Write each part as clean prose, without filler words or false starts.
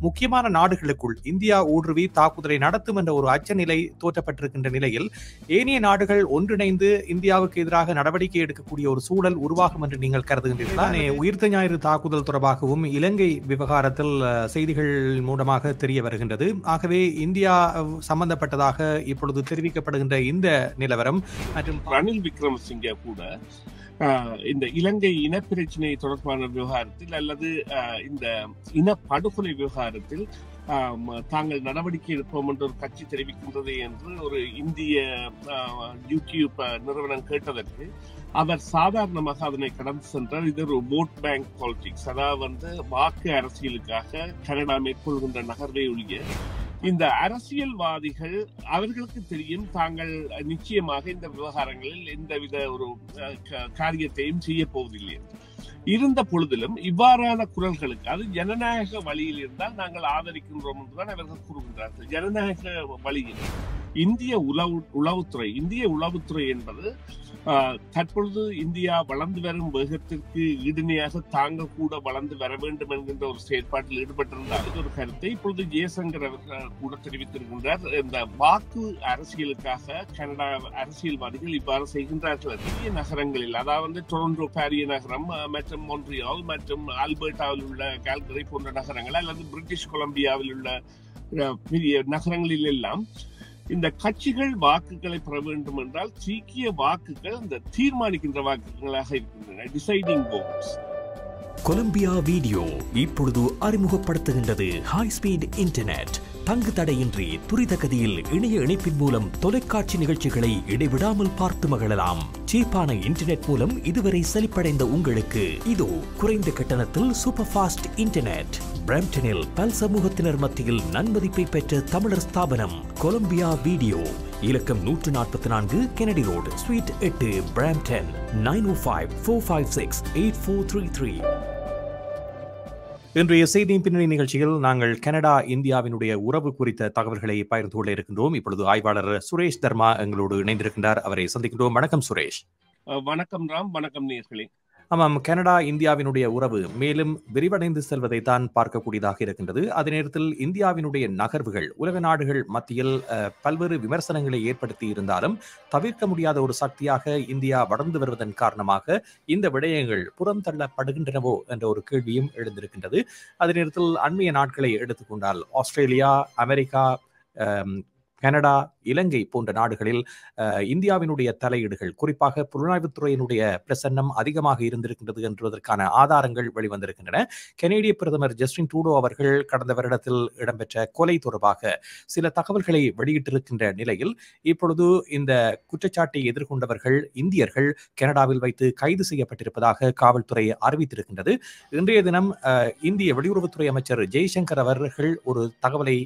முக்கியமான நாடுகளுக்குள் இந்தியா ஊடுருவி தாக்குதலை நடத்தும் என்ற ஒரு அச்சநிலை தோற்றப்பட்டிருக்கின்ற நிலையில் ஏனைய நாடுகள் ஒன்றிணைந்து இந்தியாவுக்கு எதிராக நடவடிக்கை எடுக்கக்கூடிய ஒரு சூழல் உருவாகும் என்று நீங்கள் கருதுகின்றீர்களா? உயிர்த்த ஞாயிறு தாக்குதல் தொடர்பாகவும் இலங்கை விவகாரத்தில் செய்திகள் மூலமாக தெரிய வருகின்றது. ஆகவே இந்தியா சம்பந்தப்பட்டதாக இப்பொழுது தெரிவிக்கப்படுகின்ற இந்த நிலவரம் மற்றும் ரணில் விக்ரமசிங்கே கூட இந்த இலங்கை இனப்பிரச்சினை தொடர்பான விவகாரத்தில் அல்லது இந்த இனப்படுகொலை விவகாரத்தில் தாங்கள் நடவடிக்கை எடுப்போம் என்று ஒரு கட்சி தெரிவிக்கின்றது என்று ஒரு இந்திய யூடியூப் நிறுவனம் கேட்டதற்கு அவர் சாதாரணமாக அதனை கடந்து சென்றார். இது ஒரு ஓட் பேங்க் பாலிடிக்ஸ், அதாவது வாக்கு அரசியலுக்காக கனடா மேற்கொள்கின்ற நகர்வை ஒழிய இந்த அரசியல்வாதிகள் அவர்களுக்கு தெரியும் தாங்கள் நிச்சயமாக இந்த விவகாரங்களில் எந்தவித ஒரு காரியத்தையும் செய்ய போவதில்லை. இருந்த பொழுதிலும் இவ்வாறான குரல்களுக்கு அது ஜனநாயக வழியில் இருந்தால் நாங்கள் ஆதரிக்கின்றோம் என்றுதான் அவர்கள் கூறுகின்றார்கள். ஜனநாயக வழியில் இந்திய உளவுத்துறை என்பது தற்பொழுது இந்தியா வளர்ந்து வரும் வேகத்திற்கு ஈடுணையாக தாங்க கூட வளர்ந்து வர வேண்டும் என்கின்ற ஒரு செயற்பாட்டில் ஈடுபட்டிருந்தால் இது ஒரு கருத்தை இப்பொழுது ஜெயசங்கர் அவர்கள் கூட தெரிவித்திருக்கின்றார். இந்த வாக்கு அரசியலுக்காக கனடா அரசியல்வாதிகள் இவ்வாறு செய்கின்றார்கள். பெரிய நகரங்களில், அதாவது டொரண்டோ பாரிய நகரம் மற்றும் மொன்ட்ரியால் மற்றும் ஆல்பர்டாவில் உள்ள கால்கரி போன்ற நகரங்கள் அல்லது பிரிட்டிஷ் கொலம்பியாவில் உள்ள பெரிய நகரங்களில் எல்லாம் இந்த கட்சிகள் வாக்குகளை பெற வேண்டும் என்றால் சீக்கிய வாக்குகள் இந்த தீர்மானிக்கின்ற வாக்குகளாக இருக்கின்றன, டிசைடிங் votes. கொலம்பியா வீடியோ இப்பொழுது அறிமுகப்படுத்துகின்றது ஹை ஸ்பீட் இன்டர்நெட். தங்கு தடையின்றி துரித கதியில் இணைய இணைப்பின் மூலம் தொலைக்காட்சி நிகழ்ச்சிகளை இடைவிடாமல் பார்த்து மகிழலாம். சீப்பான இன்டர்நெட் மூலம் இதுவரை செழிப்படைந்த உங்களுக்கு இதோ குறைந்த கட்டணத்தில் சூப்பர் ஃபாஸ்ட் இன்டர்நெட். பிரம்டனில் பல் சமூகத்தினர் மத்தியில் நன்மதிப்பை பெற்ற தமிழர் ஸ்தாபனம் கொலம்பியா வீடியோ. இலக்கம் 144 கெனடி ரோடு, ஸ்வீட் 8, பிரம்டன். 9054568433. இன்றைய செய்தியின் பின்னணி நிகழ்ச்சியில் நாங்கள் கனடா இந்தியாவினுடைய உறவு குறித்த தகவல்களை பகிர்ந்து கொள்ள இருக்கின்றோம். இப்பொழுது ஆய்வாளர் சுரேஷ் தர்மா எங்களோடு இணைந்திருக்கின்றார். அவரை சந்திக்கின்றோம். வணக்கம் சுரேஷ். வணக்கம் ராம். வணக்கம் நேயர்களே. ஆமாம், கனடா இந்தியாவினுடைய உறவு மேலும் விரிவடைந்து செல்வதை தான் பார்க்கக்கூடியதாக இருக்கின்றது. அதே நேரத்தில் இந்தியாவினுடைய நகர்வுகள் உலக நாடுகள் மத்தியில் பல்வேறு விமர்சனங்களை ஏற்படுத்தி இருந்தாலும் தவிர்க்க முடியாத ஒரு சக்தியாக இந்தியா வளர்ந்து வருவதன் காரணமாக இந்த விடயங்கள் புறம் தள்ளப்படுகின்றனவோ என்ற ஒரு கேள்வியும் எழுந்திருக்கின்றது. அதே நேரத்தில் அண்மைய நாட்களை எடுத்துக்கொண்டால் ஆஸ்திரேலியா, அமெரிக்கா, கனடா, இலங்கை போன்ற நாடுகளில் இந்தியாவினுடைய தலையீடுகள், குறிப்பாக புலனாய்வுத்துறையினுடைய பிரசன்னம் அதிகமாக இருந்திருக்கின்றது என்பதற்கான ஆதாரங்கள் வெளிவந்திருக்கின்றன. கனேடிய பிரதமர் ஜஸ்டின் ட்ரூடோ அவர்கள் கடந்த வருடத்தில் இடம்பெற்ற கொலை தொடர்பாக சில தகவல்களை வெளியிட்டிருக்கின்ற நிலையில் இப்பொழுது இந்த குற்றச்சாட்டை எதிர்கொண்டவர்கள் இந்தியர்கள் கனடாவில் வைத்து கைது செய்யப்பட்டிருப்பதாக காவல்துறை அறிவித்திருக்கின்றது. இன்றைய தினம் இந்திய வெளியுறவுத்துறை அமைச்சர் ஜெய்சங்கர் அவர்கள் ஒரு தகவலை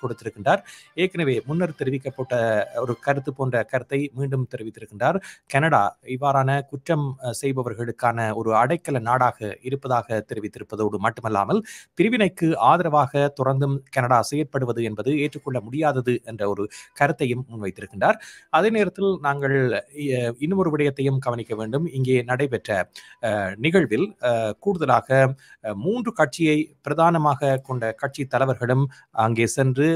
கொடுத்திருக்கின்றார். ஏற்கனவே முன்னர் தெரிவிக்கப்பட்ட ஒரு கருத்து போன்ற கருத்தை மீண்டும் தெரிவித்திருக்கின்றார். கனடா இவ்வாறான குற்றம் செய்பவர்களுக்கான ஒரு அடைக்கல நாடாக இருப்பதாக தெரிவித்திருப்பதோடு மட்டுமல்லாமல் பிரிவினைக்கு ஆதரவாக தொடர்ந்தும் கனடா செயற்படுவது என்பது ஏற்றுக்கொள்ள முடியாதது என்ற ஒரு கருத்தையும் முன்வைத்திருக்கின்றார். அதே நேரத்தில் நாங்கள் இன்னும் ஒரு விடயத்தையும் கவனிக்க வேண்டும். இங்கே நடைபெற்ற நிகழ்வில் கூடுதலாக 3 கட்சியை பிரதானமாக கொண்ட கட்சி தலைவர்களும் அங்கே சென்று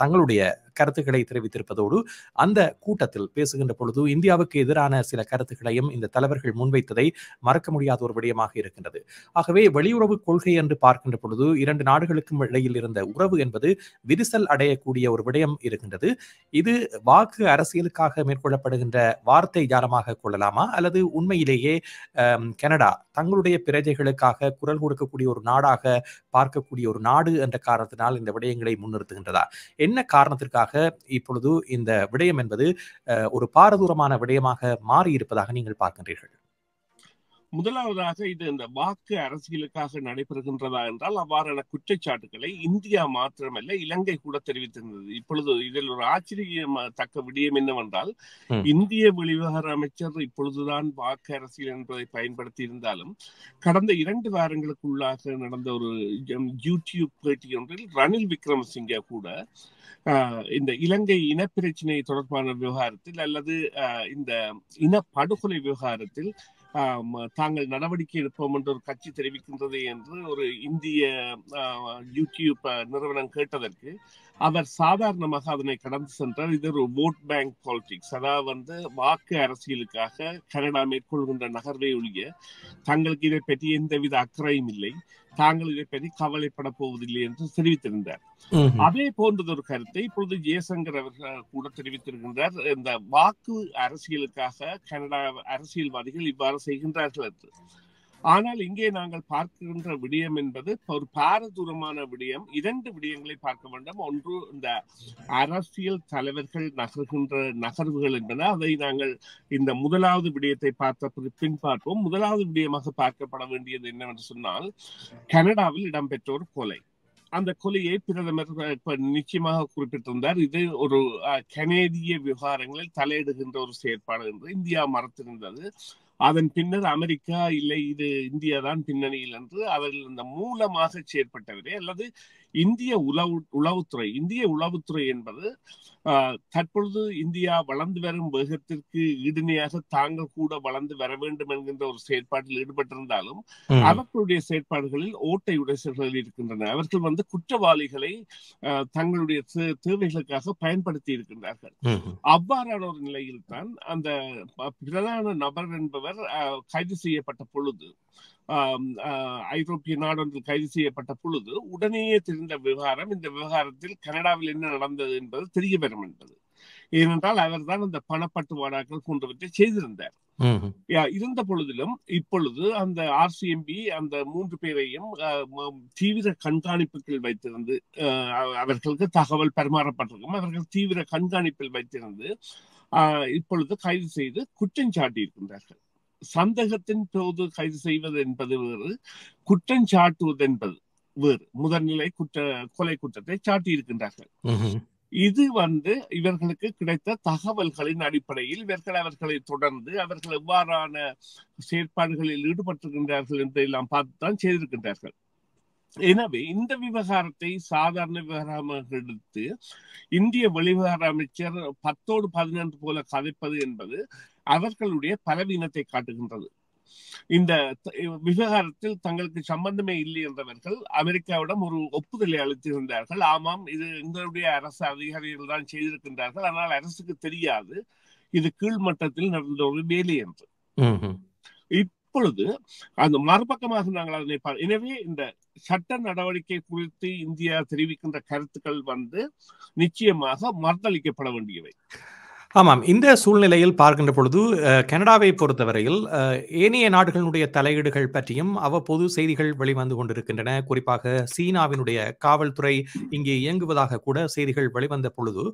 தங்களுடைய கருத்துக்களை தெரிவித்திருப்பதோடு அந்த கூட்டத்தில் பேசுகின்ற பொழுது இந்தியாவுக்கு எதிரான சில கருத்துக்களையும் இந்த தலைவர்கள் முன்வைத்ததை மறக்க முடியாத ஒரு விடயமாக இருக்கின்றது. ஆகவே வெளியுறவு கொள்கை என்று பார்க்கின்ற பொழுது 2 நாடுகளுக்கும் இடையில் இருந்த உறவு என்பது விரிசல் அடையக்கூடிய ஒரு விடயம் இருக்கின்றது. இது வாக்கு அரசியலுக்காக மேற்கொள்ளப்படுகின்ற வார்த்தை ஜாலமாக கொள்ளலாமா, அல்லது உண்மையிலேயே கனடா தங்களுடைய பிரஜைகளுக்காக குரல் கொடுக்கக்கூடிய ஒரு நாடாக பார்க்கக்கூடிய ஒரு நாடு என்ற காரணத்தினால் இந்த விடயங்களை முன்னிறுத்துகின்றதா? என்ன காரணத்திற்காக இப்பொழுது இந்த விடயம் என்பது ஒரு பாரதூரமான விடயமாக மாறி இருப்பதாக நீங்கள் பார்க்கின்றீர்கள்? முதலாவதாக இது இந்த வாக்கு அரசியலுக்காக நடைபெறுகின்றதா என்றால் அவ்வாறான குற்றச்சாட்டுகளை இந்தியா மாத்திரமல்ல இலங்கை கூட தெரிவித்திருந்தது. இப்பொழுது இதில் ஒரு ஆச்சரியத்தக்க விடயம் என்னவென்றால் இந்திய வெளிவிவகார அமைச்சர் இப்பொழுதுதான் வாக்கு அரசியல் என்பதை பயன்படுத்தி இருந்தாலும் கடந்த 2 வாரங்களுக்குள்ளாக நடந்த ஒரு யூடியூப் பேட்டி ஒன்றில் ரணில் விக்ரமசிங்கே கூட இந்த இலங்கை இனப்பிரச்சினை தொடர்பான விவகாரத்தில் அல்லது இந்த இனப்படுகொலை விவகாரத்தில் தாங்கள் நடவடிக்கை எடுப்போம் என்று ஒரு கட்சி தெரிவிக்கின்றது என்று ஒரு இந்திய யூடியூப் நிறுவனம் கேட்டதற்கு அவர் சாதாரணமாக அதனை கடந்து சென்றார். இது ஒரு ஓட் பேங்க் பாலிடிக்ஸ், அதாவது வாக்கு அரசியலுக்காக கனடா மேற்கொள்கின்ற நகர்வை ஒழிய தங்களுக்கு இதை பற்றி எந்தவித அக்கறையும் இல்லை, தாங்கள் இதை பற்றி கவலைப்பட போவதில்லை என்று தெரிவித்திருந்தார். அதே போன்றது ஒரு கருத்தை இப்பொழுது ஜெயசங்கர் அவர்கள் கூட தெரிவித்திருக்கின்றார். இந்த வாக்கு அரசியலுக்காக கனடா அரசியல்வாதிகள் இவ்வாறு செய்கின்றார்கள் என்று. ஆனால் இங்கே நாங்கள் பார்க்கின்ற விடயம் என்பது ஒரு பாரதூரமான விடயம். 2 விடயங்களை பார்க்க வேண்டும். ஒன்று, இந்த அரசியல் தலைவர்கள் நகர்கின்ற நகர்வுகள் என்பது, அதை நாங்கள் இந்த முதலாவது விடயத்தை பார்த்த பின் பார்ப்போம். முதலாவது விடயமாக பார்க்கப்பட வேண்டியது என்னவென்று சொன்னால், கனடாவில் இடம்பெற்ற ஒரு கொலை. அந்த கொலையை பிரதமர் நிச்சயமாக குறிப்பிட்டிருந்தார். இது ஒரு கனேடிய விவகாரங்களில் தலையிடுகின்ற ஒரு செயற்பாடு என்று இந்தியா மறுத்திருந்தது. அதன் பின்னர் அமெரிக்கா இல்லை, இது இந்தியா தான் பின்னணியில் என்று அவர்கள் இந்த மூலமாக செயற்பட்டவரே அல்லது இந்திய உளவுத்துறை என்பது தற்பொழுது இந்தியா வளர்ந்து வரும் வேகத்திற்கு ஈடுணையாக தாங்கள் கூட வளர்ந்து வர வேண்டும் என்கின்ற ஒரு செயற்பாட்டில் ஈடுபட்டிருந்தாலும் அவர்களுடைய செயற்பாடுகளில் ஓட்டை உடைசல்கள் இருக்கின்றன. அவர்கள் குற்றவாளிகளை தங்களுடைய தேவைகளுக்காக பயன்படுத்தி இருக்கின்றார்கள். அவ்வாறான ஒரு நிலையில் தான் அந்த பிரதான நபர் என்பவர் கைது செய்யப்பட்ட பொழுது, ஐரோப்பிய நாடொன்றில் கைது செய்யப்பட்ட பொழுது உடனேயே தெரிந்த விவகாரம், இந்த விவகாரத்தில் கனடாவில் என்ன நடந்தது என்பது தெரிய வரும் என்பது. ஏனென்றால் அவர் தான் அந்த பணப்பட்டுவாடாக்கள் போன்றவற்றை செய்திருந்தார். இருந்த பொழுதிலும் இப்பொழுது அந்த RCMP அந்த 3 பேரையும் தீவிர கண்காணிப்புகள் வைத்திருந்து, அவர்களுக்கு தகவல் பரிமாறப்பட்டிருக்கும், அவர்கள் தீவிர கண்காணிப்பில் வைத்திருந்து இப்பொழுது கைது செய்து குற்றம் சாட்டி இருக்கின்றார்கள். சந்தேகத்தின் போது கைது செய்வது என்பது வேறு, குற்றம் சாட்டுவது என்பது வேறு. முதல்நிலை கொலை குற்றத்தை சாட்டி இருக்கின்றார்கள். இது இவர்களுக்கு கிடைத்த தகவல்களின் அடிப்படையில் இவர்கள் அவர்களை தொடர்ந்து அவர்கள் எவ்வாறான செயற்பாடுகளில் ஈடுபட்டிருக்கின்றார்கள் என்றெல்லாம் பார்த்துதான் செய்திருக்கின்றார்கள். எனவே இந்த விவகாரத்தை சாதாரண விவகாரமாக எடுத்து இந்திய வெளிவிவகார அமைச்சர் 10ஓடு 11 போல கதைப்பது என்பது அவர்களுடைய பலவீனத்தை காட்டுகின்றது. இந்த விவகாரத்தில் தங்களுக்கு சம்பந்தமே இல்லை என்றவர்கள் அமெரிக்காவிடம் ஒரு ஒப்புதலை அளித்திருந்தார்கள். ஆமாம், இது எங்களுடைய அரசு அதிகாரிகள் தான் செய்திருக்கின்றார்கள், ஆனால் அரசுக்கு தெரியாது, இது கீழ்மட்டத்தில் நடந்த ஒரு வேலை என்று. இப்பொழுது அந்த மறுபக்கமாக நாங்கள் அதனை எனவே இந்த சட்ட நடவடிக்கை குறித்து இந்தியா தெரிவிக்கின்ற கருத்துக்கள் நிச்சயமாக மறுதளிக்கப்பட வேண்டியவை. ஆமாம், இந்த சூழ்நிலையில் பார்க்கின்ற பொழுது கனடாவை பொறுத்தவரையில் ஏனைய நாடுகளுடைய தலையீடுகள் பற்றியும் அவ்வப்போது செய்திகள் வெளிவந்து கொண்டிருக்கின்றன. குறிப்பாக சீனாவினுடைய காவல்துறை இங்கே இயங்குவதாக கூட செய்திகள் வெளிவந்த பொழுது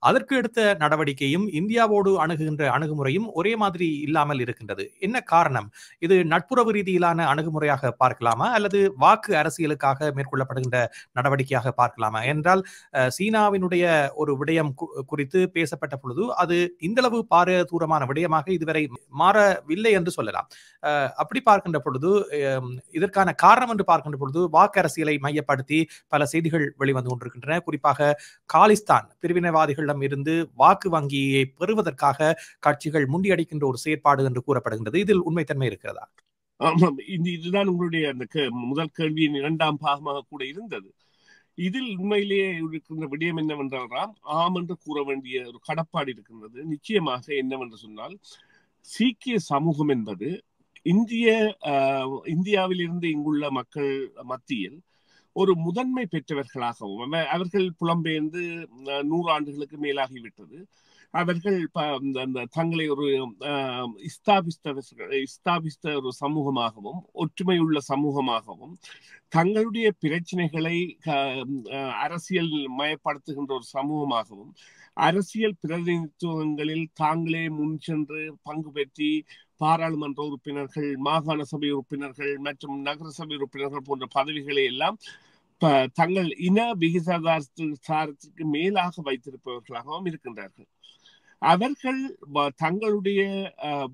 அதற்கு எடுத்த நடவடிக்கையும் இந்தியாவோடு அணுகுகின்ற அணுகுமுறையும் ஒரே மாதிரி இல்லாமல் இருக்கின்றது. என்ன காரணம்? இது நட்புறவு ரீதியிலான அணுகுமுறையாக பார்க்கலாமா அல்லது வாக்கு அரசியலுக்காக மேற்கொள்ளப்படுகின்ற நடவடிக்கையாக பார்க்கலாமா என்றால், சீனாவினுடைய ஒரு விடயம் குறித்து பேசப்பட்ட பொழுது அது இந்தளவு பாரதூரமான விடயமாக இதுவரை மாறவில்லை என்று சொல்லலாம். அப்படி பார்க்கின்ற பொழுது இதற்கான காரணம் என்று பார்க்கின்ற பொழுது வாக்கு அரசியலை மையப்படுத்தி பல செய்திகள் வெளிவந்து கொண்டிருக்கின்றன. குறிப்பாக காலிஸ்தான் பிரிவினைவாதிகளிடம் இருந்து வாக்கு வங்கியை பெறுவதற்காக கட்சிகள் முண்டியடிக்கின்ற ஒரு செயற்பாடு என்று கூறப்படுகின்றது. இதில் உண்மைத்தன்மை இருக்கிறதா? இதுதான் உங்களுடைய அந்த முதல் கேள்வியின் 2ஆம் பாகமாக கூட இருந்தது. இதில் உண்மையிலேயே இருக்கின்ற விடயம் என்னவென்றால், ஆம் என்று கூற வேண்டிய ஒரு கடப்பாடு இருக்கின்றது. நிச்சயமாக என்னவென்று சொன்னால், சீக்கிய சமூகம் என்பது இந்தியாவில் இருந்து இங்குள்ள மக்கள் மத்தியில் ஒரு முதன்மை பெற்றவர்களாகவும், அவர்கள் புலம்பெயர்ந்து 100 ஆண்டுகளுக்கு மேலாகிவிட்டது. அவர்கள் தங்களை ஒரு ஸ்தாபித்த ஒரு சமூகமாகவும் ஒற்றுமையுள்ள சமூகமாகவும் தங்களுடைய பிரச்சனைகளை அரசியல் மயப்படுத்துகின்ற ஒரு சமூகமாகவும் அரசியல் பிரதிநிதித்துவங்களில் தாங்களே முன் சென்று பங்கு பெற்றி பாராளுமன்ற உறுப்பினர்கள், மாகாண சபை உறுப்பினர்கள் மற்றும் நகர சபை உறுப்பினர்கள் போன்ற பதவிகளை எல்லாம் தங்கள் இன விகிதாச்சாரத்திற்கு மேலாக வைத்திருப்பவர்களாகவும் இருக்கின்றார்கள். அவர்கள் தங்களுடைய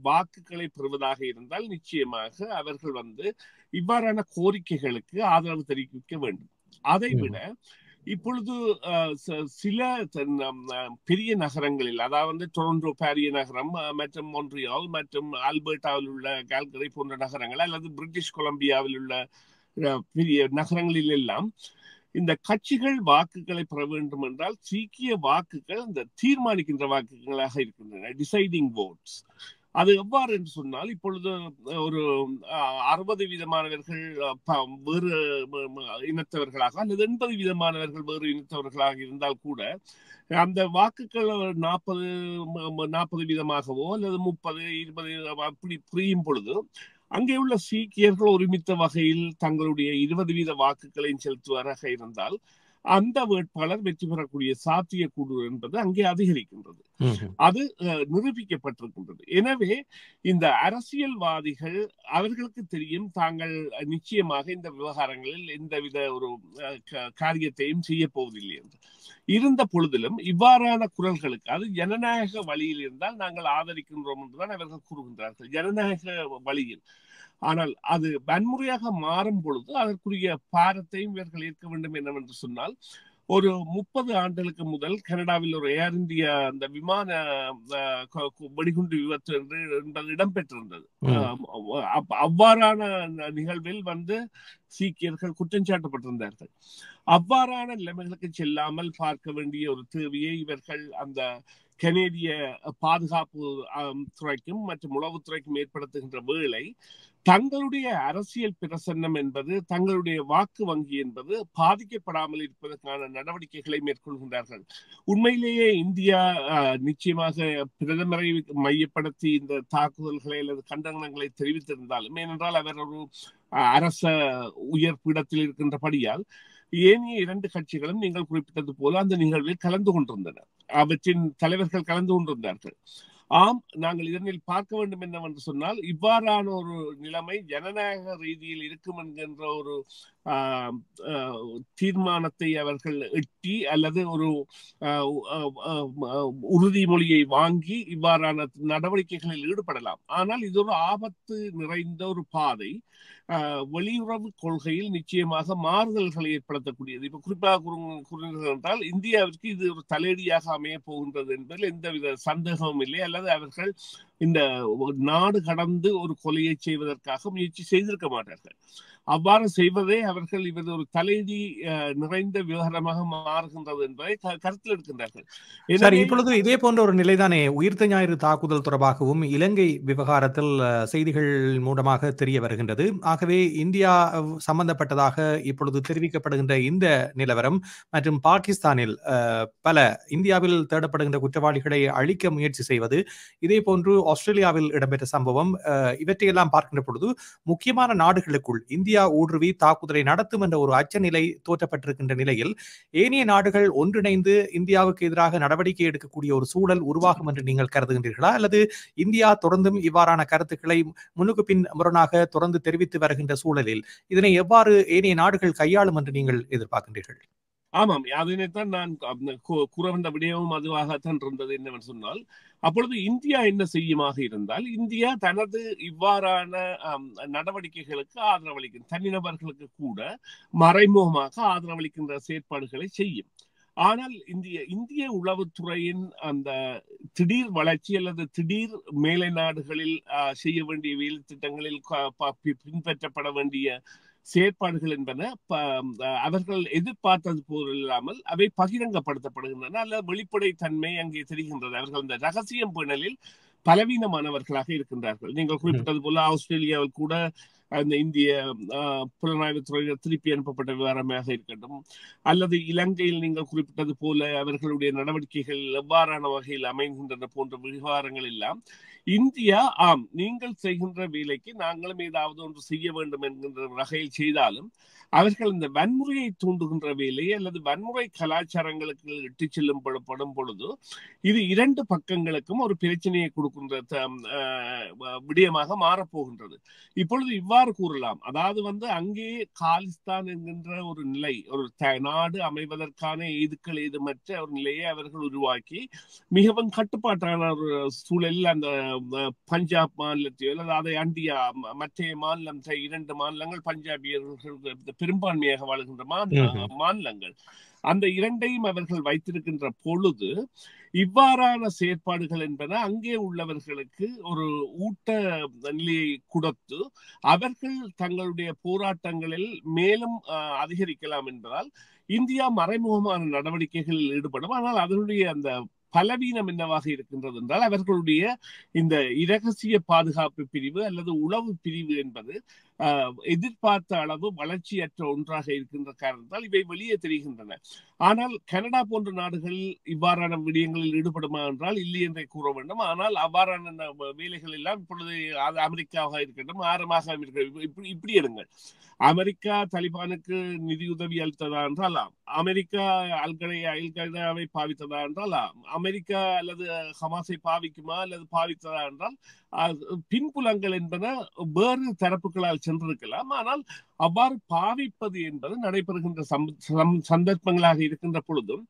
வாக்குகளை பெறுவதாக இருந்தால் நிச்சயமாக அவர்கள் இவ்வாறான கோரிக்கைகளுக்கு ஆதரவு தெரிவிக்க வேண்டும். அதைவிட இப்பொழுது சில பெரிய நகரங்களில், அதாவது டொரண்டோ பாரிய நகரம் மற்றும் மொன்ட்ரியால் மற்றும் ஆல்பர்டாவில் உள்ள கால்கரி போன்ற நகரங்கள் அல்லது பிரிட்டிஷ் கொலம்பியாவில் உள்ள பெரிய நகரங்களில் எல்லாம் இந்த கட்சிகள் வாக்குகளை பெற வேண்டும் என்றால் சீக்கிய வாக்குகள் இந்த தீர்மானிக்கின்ற வாக்குகளாக இருக்கின்றன, டிசைடிங் votes. அது எவ்வாறு என்று சொன்னால், இப்பொழுது ஒரு 60% வேறு இனத்தவர்களாக அல்லது 80% வேறு இனத்தவர்களாக இருந்தால் கூட அந்த வாக்குகள் 40% அல்லது 30-20 அப்படி புரியும் பொழுது அங்கே உள்ள சீக்கியர்கள் ஒருமித்த வகையில் தங்களுடைய 20% வாக்குகளையும் செலுத்துவராக இருந்தால் அந்த வேட்பாளர் வெற்றி பெறக்கூடிய சாத்தியக்கூறு என்பது அங்கே அதிகரிக்கின்றது. அது நிரூபிக்கப்பட்டிருக்கின்றது. எனவே இந்த அரசியல்வாதிகள் அவர்களுக்கு தெரியும் தாங்கள் நிச்சயமாக இந்த விவகாரங்களில் எந்தவித ஒரு காரியத்தையும் செய்ய போவதில்லை என்று. இருந்த பொழுதிலும் இவ்வாறான குரல்களுக்கு, அது ஜனநாயக வழியில் இருந்தால் நாங்கள் ஆதரிக்கின்றோம் என்றுதான் அவர்கள் கூறுகின்றார்கள், ஜனநாயக வழியில். ஆனால் அது வன்முறையாக மாறும் பொழுது அதற்குரிய பாரத்தையும் இவர்கள் ஏற்க வேண்டும் என்னவென்று சொன்னால், ஒரு 30 ஆண்டுகளுக்கு முதல் கனடாவில் ஒரு ஏர் இந்தியா அந்த விமான வெடிகுண்டு விபத்து என்பது இடம்பெற்றிருந்தது. அவ்வாறான நிகழ்வில் சீக்கியர்கள் குற்றம் சாட்டப்பட்டிருந்தார்கள். அவ்வாறான நிலைமைகளுக்கு செல்லாமல் பார்க்க வேண்டிய ஒரு தேவையை இவர்கள் அந்த கனேடிய பாதுகாப்பு துறைக்கும் மற்றும் உளவுத்துறைக்கும் ஏற்படுத்துகின்ற வேளை தங்களுடைய அரசியல் பிரசன்னம் என்பது, தங்களுடைய வாக்கு வங்கி என்பது பாதிக்கப்படாமல் இருப்பதற்கான நடவடிக்கைகளை மேற்கொள்கின்றார்கள். உண்மையிலேயே இந்தியா நிச்சயமாக பிரதமரை மையப்படுத்தி இந்த தாக்குதல்களை அல்லது கண்டனங்களை தெரிவித்திருந்தாலும், ஏனென்றால் அவர் ஒரு அரச உயர் பீடத்தில் இருக்கின்றபடியால் ஏனைய 2 கட்சிகளும் நீங்கள் குறிப்பிட்டது போல அந்த நிகழ்வில் கலந்து கொண்டிருந்தன, அவற்றின் தலைவர்கள் கலந்து கொண்டிருந்தார்கள். ஆம், நாங்கள் இதனில் பார்க்க வேண்டும் என்னவென்று சொன்னால், இவ்வாறான ஒரு நிலைமை ஜனநாயக ரீதியில் இருக்கும் என்கின்ற ஒரு தீர்மானத்தை அவர்கள் எட்டி அல்லது ஒரு உறுதிமொழியை வாங்கி இவ்வாறான நடவடிக்கைகளில் ஈடுபடலாம். ஆனால் இது ஒரு ஆபத்து நிறைந்த ஒரு பாதை. வெளியுறவு கொள்கையில் நிச்சயமாக மாறுதல்களை ஏற்படுத்தக்கூடியது. இப்ப குறிப்பாக கூறுகிறது என்றால், இந்தியாவிற்கு இது ஒரு தலையடியாக அமைய போகின்றது என்பதில் எந்தவித சந்தேகமும் இல்லை. அல்லது அவர்கள் இந்த நாடு கடந்து ஒரு கொலையை செய்வதற்காக முயற்சி செய்திருக்க மாட்டார்கள். அவ்வாறு செய்வதே அவர்கள் இவர் ஒரு தலையடி நிறைந்த விவகாரமாக மாறுகின்றது என்பதை கருத்தில் எடுக்கின்றார்கள். இப்பொழுது இதே போன்ற ஒரு நிலைதானே உயிர்த்த ஞாயிறு தாக்குதல் தொடர்பாகவும் இலங்கை விவகாரத்தில் செய்திகள் மூலமாக தெரிய வருகின்றது. ஆகவே இந்தியா சம்பந்தப்பட்டதாக இப்பொழுது தெரிவிக்கப்படுகின்ற இந்த நிலவரம் மற்றும் பாகிஸ்தானில் பல இந்தியாவில் தேடப்படுகின்ற குற்றவாளிகளை அழிக்க முயற்சி செய்வது, இதே போன்று ஆஸ்திரேலியாவில் இடம்பெற்ற சம்பவம், இவற்றையெல்லாம் பார்க்கின்ற பொழுது முக்கியமான நாடுகளுக்குள் இந்தியா ஊடுருவி தாக்குதலை நடத்தும் என்ற ஒரு அச்சநிலை தோற்றப்பட்டிருக்கின்ற நிலையில் ஏனைய நாடுகள் ஒன்றிணைந்து இந்தியாவுக்கு எதிராக நடவடிக்கை எடுக்கக்கூடிய ஒரு சூழல் உருவாகும் என்று நீங்கள் கருதுகின்றீர்களா? அல்லது இந்தியா தொடர்ந்தும் இவ்வாறான கருத்துக்களை முன்னுக்கு பின் முரணாக தொடர்ந்து தெரிவித்து வருகின்ற சூழலில் இதனை எவ்வாறு ஏனைய நாடுகள் கையாளும் என்று நீங்கள் எதிர்பார்க்கின்றீர்கள்? ஆமாம், அதனைத்தான் நான் கூற வந்த விடயமும் அதுவாகத்தான் இருந்தது. என்னவென்று சொன்னால், அப்பொழுது இந்தியா என்ன செய்யுமாக இருந்தால், இந்தியா தனது இவ்வாறான நடவடிக்கைகளுக்கு ஆதரவளிக்கும் தனிநபர்களுக்கு கூட மறைமுகமாக ஆதரவளிக்கின்ற செயற்பாடுகளை செய்யும். ஆனால் இந்திய உளவுத்துறையின் அந்த திடீர் வளர்ச்சி அல்லது திடீர் மேலை நாடுகளில் செய்ய வேண்டிய வேலை திட்டங்களில் பின்பற்றப்பட வேண்டிய செயற்பாடுகள் என்பன அவர்கள் எதிர்பார்த்தது போல் இல்லாமல் அவை பகிரங்கப்படுத்தப்படுகின்றன அல்லது வெளிப்படை தன்மை அங்கே தெரிகின்றது. அவர்கள் அந்த ரகசியம் பேணலில் பலவீனமானவர்களாக இருக்கின்றார்கள். நீங்கள் குறிப்பிட்டது போல ஆஸ்திரேலியாவில் கூட அந்த இந்திய புலனாய்வுத்துறையினர் திருப்பி அனுப்பப்பட்ட விவகாரமாக இருக்கட்டும், அல்லது இலங்கையில் நீங்கள் குறிப்பிட்டது போல அவர்களுடைய நடவடிக்கைகள் எவ்வாறான வகையில் அமைகின்றன போன்ற விவகாரங்கள் எல்லாம் இந்தியா நீங்கள் செய்கின்ற வேலைக்கு நாங்களும் ஏதாவது ஒன்று செய்ய வேண்டும் என்கின்ற வகையில் செய்தாலும் அவர்கள் இந்த வன்முறையை தூண்டுகின்ற வேலை அல்லது வன்முறை கலாச்சாரங்களுக்கு இட்டு செல்லும் பொழுது இது 2 பக்கங்களுக்கும் ஒரு பிரச்சனையை கொடுக்கின்ற விடயமாக மாறப்போகின்றது. இப்பொழுது இவ்வாறு கூறலாம், அதாவது அங்கே காலிஸ்தான் என்கின்ற ஒரு நிலை, ஒரு நாடு அமைவதற்கான ஏதுக்கள் ஏதுமற்ற ஒரு நிலையை அவர்கள் உருவாக்கி மிகவும் கட்டுப்பாட்டான ஒரு சூழலில் அந்த பஞ்சாப் மாநிலத்தையோ அல்லது அதை அண்டிய மற்ற மாநிலம் 2 மாநிலங்கள் பஞ்சாபியர்கள் பெரும்பான்மையாக வாழ்கின்ற மாநிலங்கள், அந்த இரண்டையும் அவர்கள் வைத்திருக்கின்ற பொழுது இவ்வாறான செயற்பாடுகள் என்பன அங்கே உள்ளவர்களுக்கு ஒரு ஊட்ட நிலையை கொடுத்து அவர்கள் தங்களுடைய போராட்டங்களில் மேலும் அதிகரிக்கலாம் என்பதால் இந்தியா மறைமுகமான நடவடிக்கைகளில் ஈடுபடும். ஆனால் அதனுடைய அந்த பலவீனம் என்னவாக இருக்கின்றது என்றால் அவர்களுடைய இந்த இரகசிய பாதுகாப்பு பிரிவு அல்லது உளவு பிரிவு என்பது எதிர்பார்த்த அளவு வளர்ச்சியற்ற ஒன்றாக இருக்கின்ற காரணத்தால் இவை வெளியே தெரிகின்றன. ஆனால் கனடா போன்ற நாடுகளில் இவ்வாறான விடயங்களில் ஈடுபடுமா என்றால் இல்லை என்றே கூற வேண்டும். ஆனால் அவ்வாறான வேலைகள் எல்லாம் இப்பொழுது அமெரிக்காவாக இருக்கட்டும், ஆரமாக இப்படி எடுங்கள். அமெரிக்கா தலிபானுக்கு நிதியுதவி அளித்ததா என்றால் அமெரிக்கா அல்கொய்தாவை பாவித்ததா என்றால் அமெரிக்கா அல்லது ஹமாஸை பாவிக்குமா அல்லது பாவித்ததா என்றால் பின்புலங்கள் என்பன வேறு தரப்புகளால் சென்றிருக்கலாம். ஆனால் அவ்வாறு பாவிப்பது என்பது நடைபெறுகின்ற சந்தர்ப்பங்களாக இருக்கின்ற பொழுதும்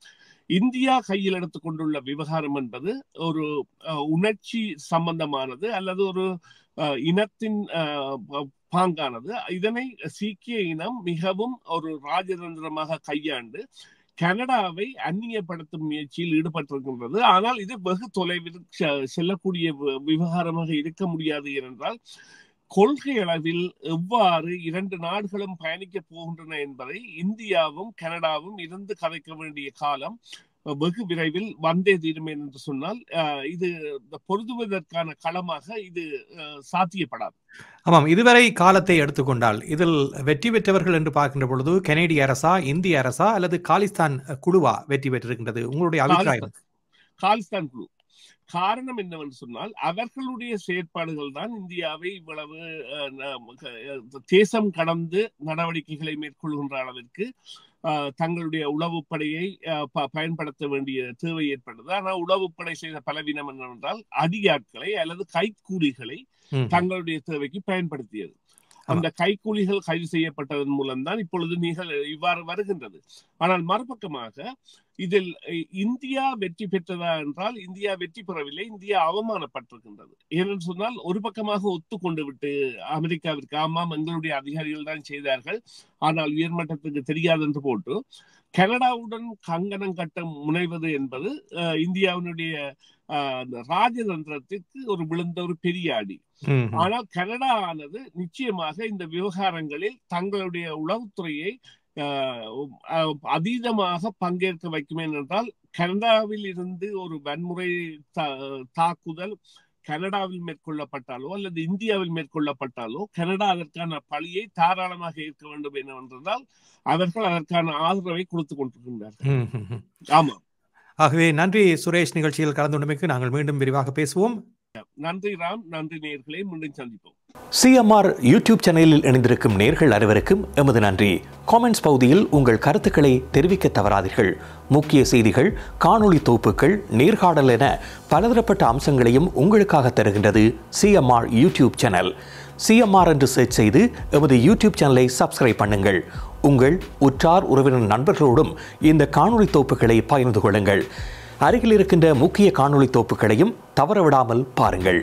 இந்தியா கையில் எடுத்துக் கொண்டுள்ள விவகாரம் என்பது ஒரு உணர்ச்சி சம்பந்தமானது அல்லது ஒரு இனத்தின் பாங்கானது. இதனை சீக்கிய இனம் மிகவும் ஒரு ராஜதந்திரமாக கையாண்டு கனடாவை அந்நியப்படுத்தும் முயற்சியில் ஈடுபட்டிருக்கின்றது. ஆனால் இது வெகு தொலைவில் செல்லக்கூடிய விவகாரமாக இருக்க முடியாது என்றால் கொள்கை அளவில் எவ்வாறு இரண்டு நாடுகளும் பயணிக்க போகின்றன என்பதை இந்தியாவும் கனடாவும் இருந்து கதைக்க வேண்டிய காலம் வெகு விரைவில் வந்தே தீருமே என்று சொன்னால் இது பொருதுவதற்கான களமாக இது சாத்தியப்படாது. ஆமாம், இதுவரை காலத்தை எடுத்துக்கொண்டால் இதில் வெற்றி பெற்றவர்கள் என்று பார்க்கின்ற பொழுது கனேடிய அரசா, இந்திய அரசா அல்லது காலிஸ்தான் குழுவா வெற்றி பெற்றிருக்கின்றது? உங்களுடைய அபிப்பிராயம்? காலிஸ்தான் குழு. காரணம் என்னவென்று சொன்னால் அவர்களுடைய செயற்பாடுகள் தான் இந்தியாவை இவ்வளவு தேசம் கடந்து நடவடிக்கைகளை மேற்கொள்கின்ற அளவிற்கு தங்களுடைய உளவுப்படையை பயன்படுத்த வேண்டிய தேவை ஏற்பட்டது. ஆனால் உளவுப்படை செய்த பலவீனம் என்னவென்றால் அடியாட்களை அல்லது கைக்கூலிகளை தங்களுடைய தேவைக்கு பயன்படுத்தியது. அந்த கைக்கூலிகள் கைது செய்யப்பட்டதன் மூலம்தான் இப்பொழுது இவ்வாறு வருகின்றது. ஆனால் மறுபக்கமாக இதில் இந்தியா வெற்றி பெற்றதா என்றால் இந்தியா வெற்றி பெறவில்லை, இந்தியா அவமானப்பட்டிருக்கின்றது. ஏனென்று சொன்னால் ஒரு பக்கமாக ஒத்துக்கொண்டு விட்டு அமெரிக்காவிற்கு ஆமாம் எங்களுடைய அதிகாரிகள் தான் செய்தார்கள் ஆனால் உயர்மட்டத்துக்கு தெரியாது என்று போட்டு கனடாவுடன் கங்கணம் கட்ட முனைவது என்பது இந்தியாவினுடைய ராஜதந்திரத்திற்கு ஒரு விழுந்த ஒரு பெரிய அடி. ஆனால் கனடா ஆனது நிச்சயமாக இந்த விவகாரங்களில் தங்களுடைய உளவுத்துறையை அதீதமாக பங்கேற்க வைக்கும். என்றால் கனடாவில் இருந்து ஒரு வன்முறை தாக்குதல் கனடாவில் மேற்கொள்ளப்பட்டாலோ அல்லது இந்தியாவில் மேற்கொள்ளப்பட்டாலோ கனடா அதற்கான பழியை தாராளமாக ஏற்க வேண்டும் என்னவென்றால் அவர்கள் அதற்கான ஆதரவை கொடுத்துக் கொண்டிருக்கின்றார்கள். ஆமா, ஆகவே நன்றி சுரேஷ். நிகழ்ச்சியில் கலந்து கொண்டமைக்கு நாங்கள் மீண்டும் விரிவாக பேசுவோம். நன்றி ராம், நன்றி நேயர்களே, மீண்டும் சந்திப்போம். CMR யூடியூப் சேனலில் இணைந்திருக்கும் நேயர்கள் அனைவருக்கும் எமது நன்றி. காமெண்ட்ஸ் பகுதியில் உங்கள் கருத்துக்களை தெரிவிக்க தவறாதீர்கள். முக்கிய செய்திகள், காணொளி தொகுப்புகள், நேர்காணல் என பலதரப்பட்ட அம்சங்களையும் உங்களுக்காக தருகின்றது CMR யூடியூப் சேனல். CMR என்று சர்ச் செய்து எமது யூடியூப் சேனலை சப்ஸ்கிரைப் பண்ணுங்கள். உங்கள் உற்றார் உறவினர் நண்பர்களோடும் இந்த காணொளி தொகுப்புகளை பகிர்ந்து கொள்ளுங்கள். அருகில் இருக்கின்ற முக்கிய காணொளி தொகுப்புகளையும் தவறவிடாமல் பாருங்கள்.